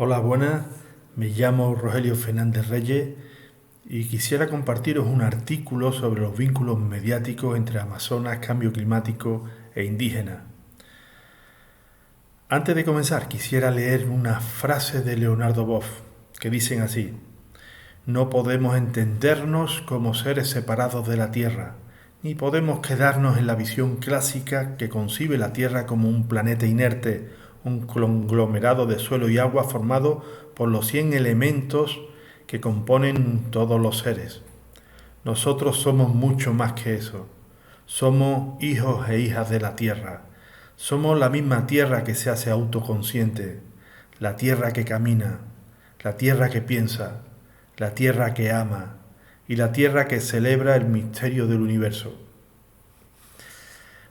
Hola, buenas. Me llamo Rogelio Fernández Reyes y quisiera compartiros un artículo sobre los vínculos mediáticos entre Amazonas, cambio climático e indígena. Antes de comenzar, quisiera leer unas frases de Leonardo Boff que dicen así: no podemos entendernos como seres separados de la Tierra, ni podemos quedarnos en la visión clásica que concibe la Tierra como un planeta inerte, un conglomerado de suelo y agua formado por los 100 elementos que componen todos los seres. Nosotros somos mucho más que eso. Somos hijos e hijas de la Tierra. Somos la misma Tierra que se hace autoconsciente, la Tierra que camina, la Tierra que piensa, la Tierra que ama y la Tierra que celebra el misterio del universo.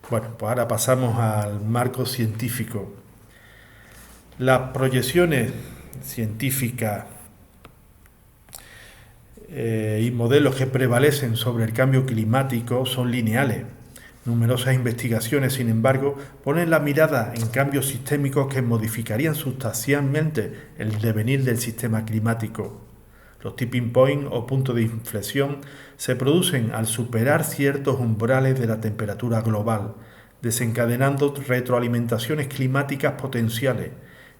Bueno, pues ahora pasamos al marco científico. Las proyecciones científicas y modelos que prevalecen sobre el cambio climático son lineales. Numerosas investigaciones, sin embargo, ponen la mirada en cambios sistémicos que modificarían sustancialmente el devenir del sistema climático. Los tipping point o puntos de inflexión se producen al superar ciertos umbrales de la temperatura global, desencadenando retroalimentaciones climáticas potenciales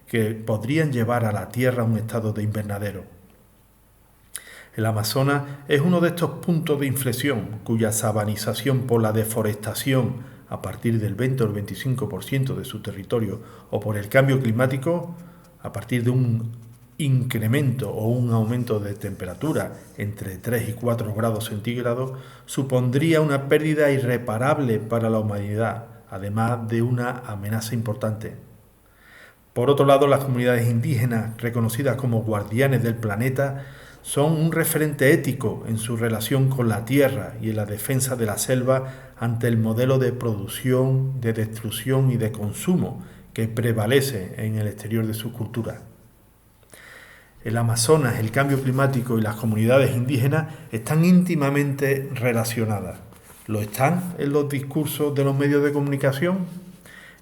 que podrían llevar a la Tierra a un estado de invernadero. El Amazonas es uno de estos puntos de inflexión cuya sabanización por la deforestación a partir del 20 o el 25% de su territorio o por el cambio climático a partir de un incremento o un aumento de temperatura entre 3 y 4 grados centígrados supondría una pérdida irreparable para la humanidad, además de una amenaza importante. Por otro lado, las comunidades indígenas, reconocidas como guardianes del planeta, son un referente ético en su relación con la tierra y en la defensa de la selva ante el modelo de producción, de destrucción y de consumo que prevalece en el exterior de su cultura. El Amazonas, el cambio climático y las comunidades indígenas están íntimamente relacionadas. ¿Lo están en los discursos de los medios de comunicación?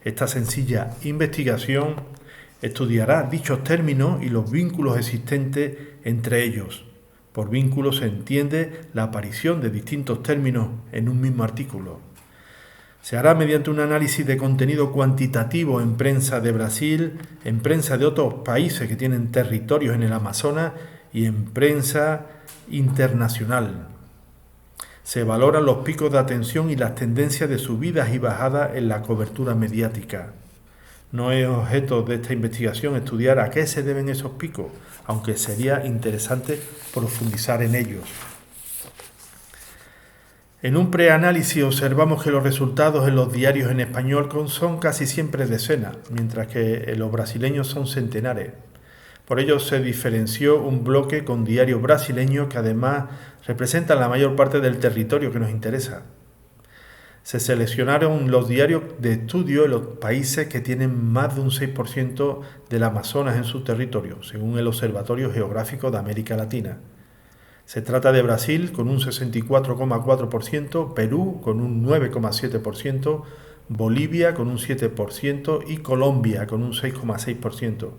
Esta sencilla investigación estudiará dichos términos y los vínculos existentes entre ellos. Por vínculo se entiende la aparición de distintos términos en un mismo artículo. Se hará mediante un análisis de contenido cuantitativo en prensa de Brasil, en prensa de otros países que tienen territorios en el Amazonas y en prensa internacional. Se valoran los picos de atención y las tendencias de subidas y bajadas en la cobertura mediática. No es objeto de esta investigación estudiar a qué se deben esos picos, aunque sería interesante profundizar en ellos. En un preanálisis observamos que los resultados en los diarios en español son casi siempre decenas, mientras que en los brasileños son centenares. Por ello se diferenció un bloque con diarios brasileños que además representan la mayor parte del territorio que nos interesa. Se seleccionaron los diarios de estudio en los países que tienen más de un 6% del Amazonas en su territorio, según el Observatorio Geográfico de América Latina. Se trata de Brasil con un 64,4%, Perú con un 9,7%, Bolivia con un 7% y Colombia con un 6,6%.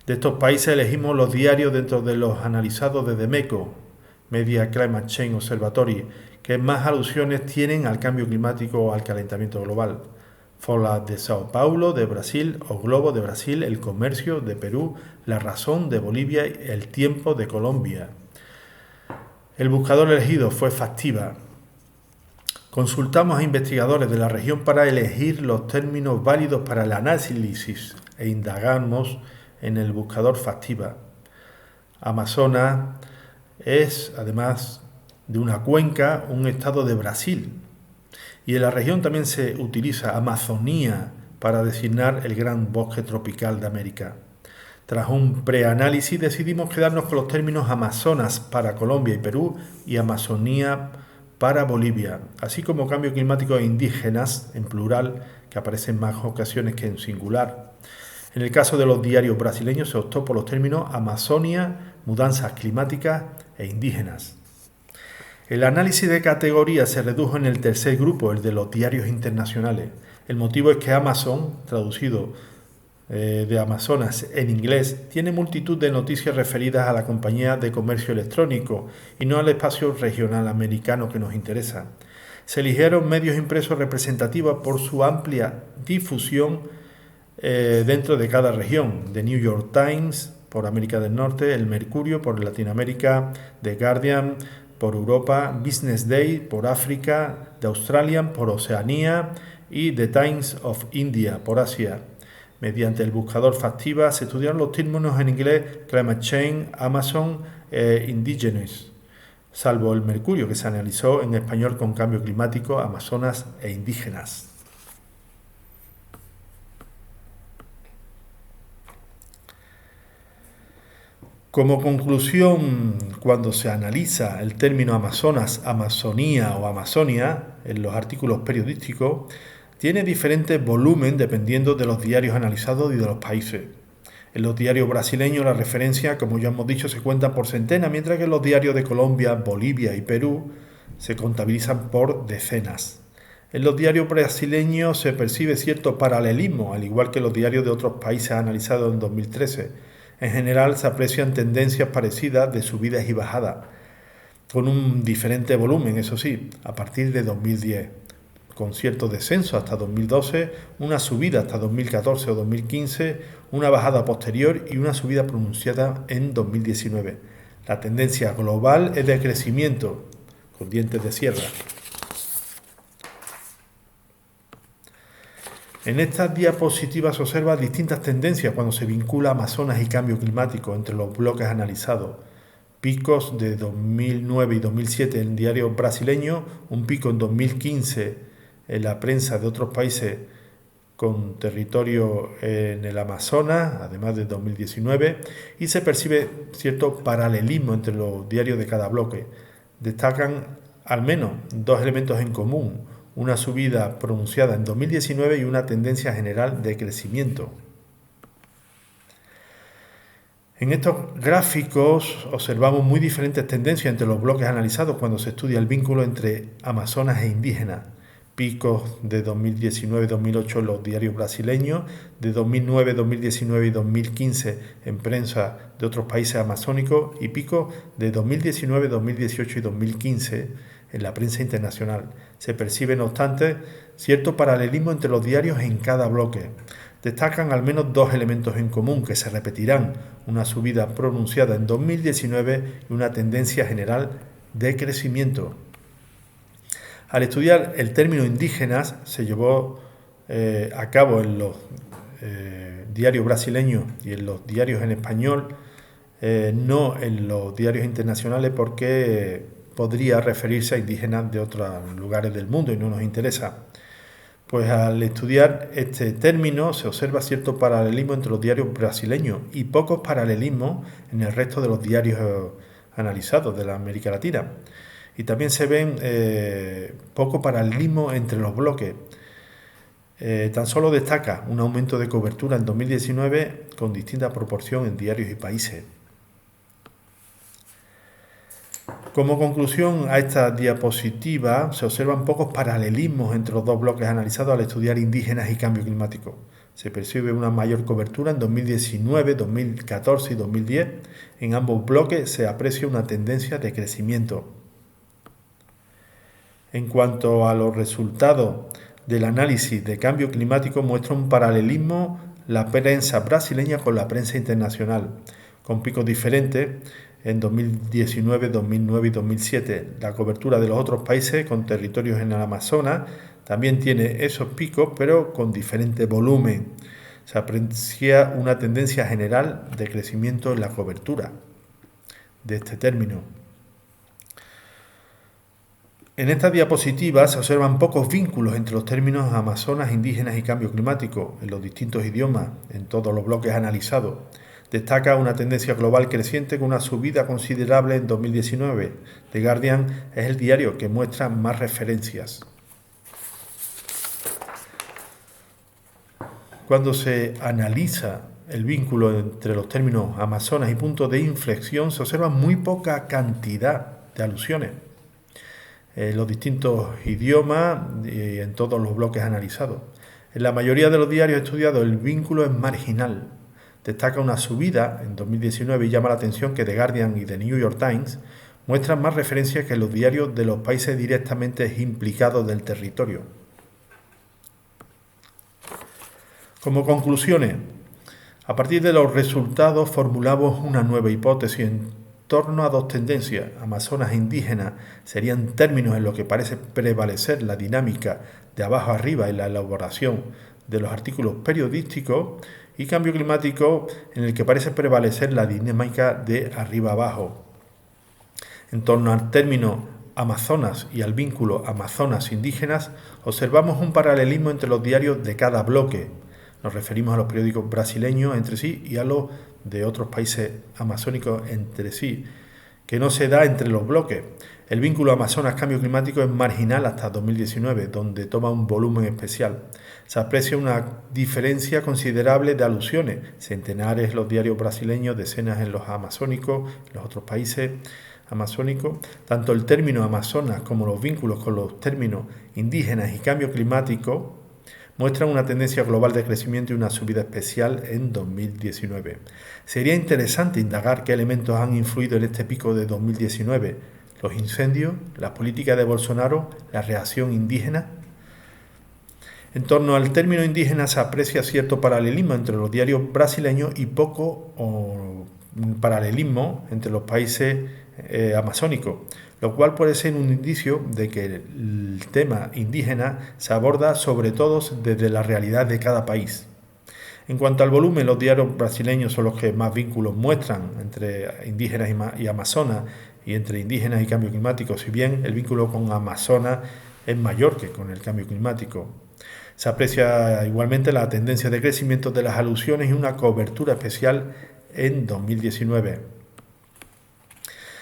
De estos países elegimos los diarios dentro de los analizados desde MECO, Media Climate Change Observatory, que más alusiones tienen al cambio climático o al calentamiento global. Folha de Sao Paulo de Brasil, O Globo de Brasil, El Comercio de Perú, La Razón de Bolivia y El Tiempo de Colombia. El buscador elegido fue Factiva. Consultamos a investigadores de la región para elegir los términos válidos para el análisis e indagamos en el buscador Factiva. Amazonas es, además de una cuenca, un estado de Brasil. Y en la región también se utiliza Amazonía para designar el gran bosque tropical de América. Tras un preanálisis decidimos quedarnos con los términos Amazonas para Colombia y Perú y Amazonía para Bolivia, así como cambio climático e indígenas, en plural, que aparece en más ocasiones que en singular. En el caso de los diarios brasileños se optó por los términos Amazonia, mudanzas climáticas e indígenas. El análisis de categorías se redujo en el tercer grupo, el de los diarios internacionales. El motivo es que Amazon, traducido de Amazonas en inglés tiene multitud de noticias referidas a la compañía de comercio electrónico y no al espacio regional americano que nos interesa. Se eligieron medios impresos representativos por su amplia difusión dentro de cada región: The New York Times por América del Norte, El Mercurio por Latinoamérica, The Guardian por Europa, Business Day por África, The Australian por Oceanía y The Times of India por Asia. Mediante el buscador Factiva se estudiaron los términos en inglés Climate Change, Amazon e Indigenous, salvo el Mercurio, que se analizó en español con cambio climático, Amazonas e indígenas. Como conclusión, cuando se analiza el término Amazonas, Amazonía o Amazonia en los artículos periodísticos, tiene diferente volumen dependiendo de los diarios analizados y de los países. En los diarios brasileños la referencia, como ya hemos dicho, se cuenta por centenas, mientras que en los diarios de Colombia, Bolivia y Perú se contabilizan por decenas. En los diarios brasileños se percibe cierto paralelismo, al igual que en los diarios de otros países analizados en 2013. En general se aprecian tendencias parecidas de subidas y bajadas, con un diferente volumen, eso sí, a partir de 2010. Con cierto descenso hasta 2012, una subida hasta 2014 o 2015, una bajada posterior y una subida pronunciada en 2019. La tendencia global es de crecimiento, con dientes de sierra. En estas diapositivas se observan distintas tendencias cuando se vincula Amazonas y cambio climático entre los bloques analizados. Picos de 2009 y 2007 en diarios brasileños, un pico en 2015 en la prensa de otros países con territorio en el Amazonas, además de 2019, y se percibe cierto paralelismo entre los diarios de cada bloque. Destacan al menos dos elementos en común: una subida pronunciada en 2019 y una tendencia general de crecimiento. En estos gráficos observamos muy diferentes tendencias entre los bloques analizados cuando se estudia el vínculo entre Amazonas e indígenas. Picos de 2019-2008 en los diarios brasileños, de 2009, 2019 y 2015 en prensa de otros países amazónicos, y picos de 2019, 2018 y 2015 en la prensa internacional. Se percibe, no obstante, cierto paralelismo entre los diarios en cada bloque. Destacan al menos dos elementos en común que se repetirán: una subida pronunciada en 2019 y una tendencia general de crecimiento. Al estudiar el término indígenas, se llevó a cabo en los diarios brasileños y en los diarios en español, no en los diarios internacionales, porque podría referirse a indígenas de otros lugares del mundo y no nos interesa. Pues al estudiar este término se observa cierto paralelismo entre los diarios brasileños y pocos paralelismos en el resto de los diarios analizados de la América Latina. Y también se ven poco paralelismo entre los bloques. Tan solo destaca un aumento de cobertura en 2019 con distinta proporción en diarios y países. Como conclusión a esta diapositiva, se observan pocos paralelismos entre los dos bloques analizados al estudiar indígenas y cambio climático. Se percibe una mayor cobertura en 2019, 2014 y 2010. En ambos bloques se aprecia una tendencia de crecimiento. En cuanto a los resultados del análisis de cambio climático, muestra un paralelismo la prensa brasileña con la prensa internacional, con picos diferentes en 2019, 2009 y 2007. La cobertura de los otros países con territorios en el Amazonas también tiene esos picos, pero con diferente volumen. Se aprecia una tendencia general de crecimiento en la cobertura de este término. En esta diapositiva se observan pocos vínculos entre los términos Amazonas, indígenas y cambio climático en los distintos idiomas, en todos los bloques analizados. Destaca una tendencia global creciente con una subida considerable en 2019. The Guardian es el diario que muestra más referencias. Cuando se analiza el vínculo entre los términos Amazonas y punto de inflexión, se observa muy poca cantidad de alusiones en los distintos idiomas y en todos los bloques analizados. En la mayoría de los diarios estudiados el vínculo es marginal. Destaca una subida en 2019 y llama la atención que The Guardian y The New York Times muestran más referencias que los diarios de los países directamente implicados del territorio. Como conclusiones, a partir de los resultados formulamos una nueva hipótesis en torno a dos tendencias. Amazonas e indígenas serían términos en los que parece prevalecer la dinámica de abajo arriba en la elaboración de los artículos periodísticos, y cambio climático en el que parece prevalecer la dinámica de arriba abajo. En torno al término Amazonas y al vínculo Amazonas-indígenas, observamos un paralelismo entre los diarios de cada bloque. Nos referimos a los periódicos brasileños entre sí y a los de otros países amazónicos entre sí, que no se da entre los bloques. El vínculo Amazonas-cambio climático es marginal hasta 2019, donde toma un volumen especial. Se aprecia una diferencia considerable de alusiones, centenares en los diarios brasileños, decenas en los amazónicos, en los otros países amazónicos. Tanto el término Amazonas como los vínculos con los términos indígenas y cambio climático muestran una tendencia global de crecimiento y una subida especial en 2019. Sería interesante indagar qué elementos han influido en este pico de 2019. Los incendios, la política de Bolsonaro, la reacción indígena. En torno al término indígena se aprecia cierto paralelismo entre los diarios brasileños y poco paralelismo entre los países amazónicos, lo cual puede ser un indicio de que el tema indígena se aborda sobre todo desde la realidad de cada país. En cuanto al volumen, los diarios brasileños son los que más vínculos muestran entre indígenas y amazonas y entre indígenas y cambio climático, si bien el vínculo con Amazonas es mayor que con el cambio climático. Se aprecia igualmente la tendencia de crecimiento de las alusiones y una cobertura especial en 2019.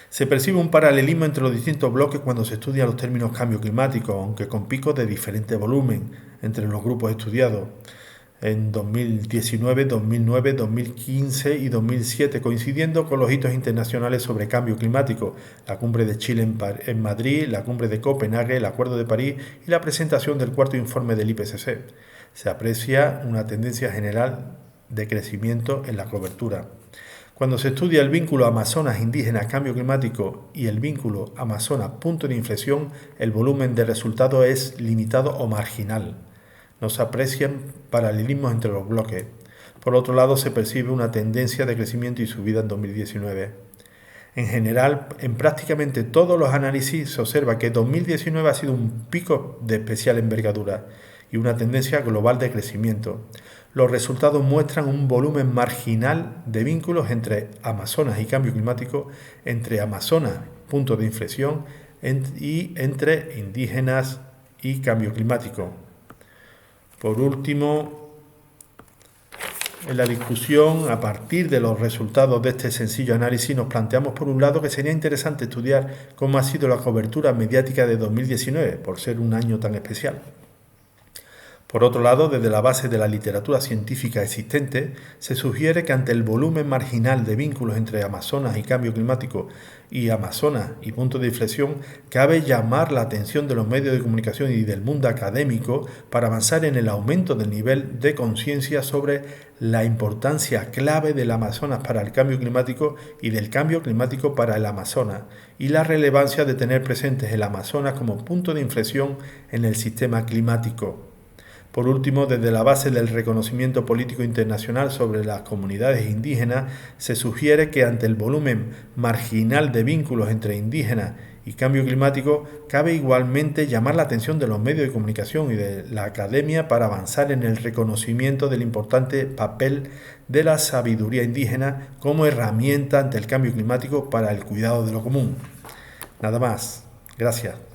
Se percibe un paralelismo entre los distintos bloques cuando se estudian los términos cambio climático, aunque con picos de diferente volumen entre los grupos estudiados. En 2019, 2009, 2015 y 2007, coincidiendo con los hitos internacionales sobre cambio climático, la cumbre de Chile en Madrid, la cumbre de Copenhague, el Acuerdo de París y la presentación del cuarto informe del IPCC. Se aprecia una tendencia general de crecimiento en la cobertura. Cuando se estudia el vínculo Amazonas-indígenas-cambio climático y el vínculo Amazonas-punto de inflexión, el volumen de resultados es limitado o marginal. No se aprecian paralelismos entre los bloques. Por otro lado, se percibe una tendencia de crecimiento y subida en 2019. En general, en prácticamente todos los análisis se observa que 2019 ha sido un pico de especial envergadura y una tendencia global de crecimiento. Los resultados muestran un volumen marginal de vínculos entre Amazonas y cambio climático, entre Amazonas, punto de inflexión, y entre indígenas y cambio climático. Por último, en la discusión, a partir de los resultados de este sencillo análisis, nos planteamos por un lado que sería interesante estudiar cómo ha sido la cobertura mediática de 2019, por ser un año tan especial. Por otro lado, desde la base de la literatura científica existente, se sugiere que ante el volumen marginal de vínculos entre Amazonas y cambio climático y Amazonas y punto de inflexión, cabe llamar la atención de los medios de comunicación y del mundo académico para avanzar en el aumento del nivel de conciencia sobre la importancia clave del Amazonas para el cambio climático y del cambio climático para el Amazonas, y la relevancia de tener presentes el Amazonas como punto de inflexión en el sistema climático. Por último, desde la base del reconocimiento político internacional sobre las comunidades indígenas, se sugiere que ante el volumen marginal de vínculos entre indígenas y cambio climático, cabe igualmente llamar la atención de los medios de comunicación y de la academia para avanzar en el reconocimiento del importante papel de la sabiduría indígena como herramienta ante el cambio climático para el cuidado de lo común. Nada más. Gracias.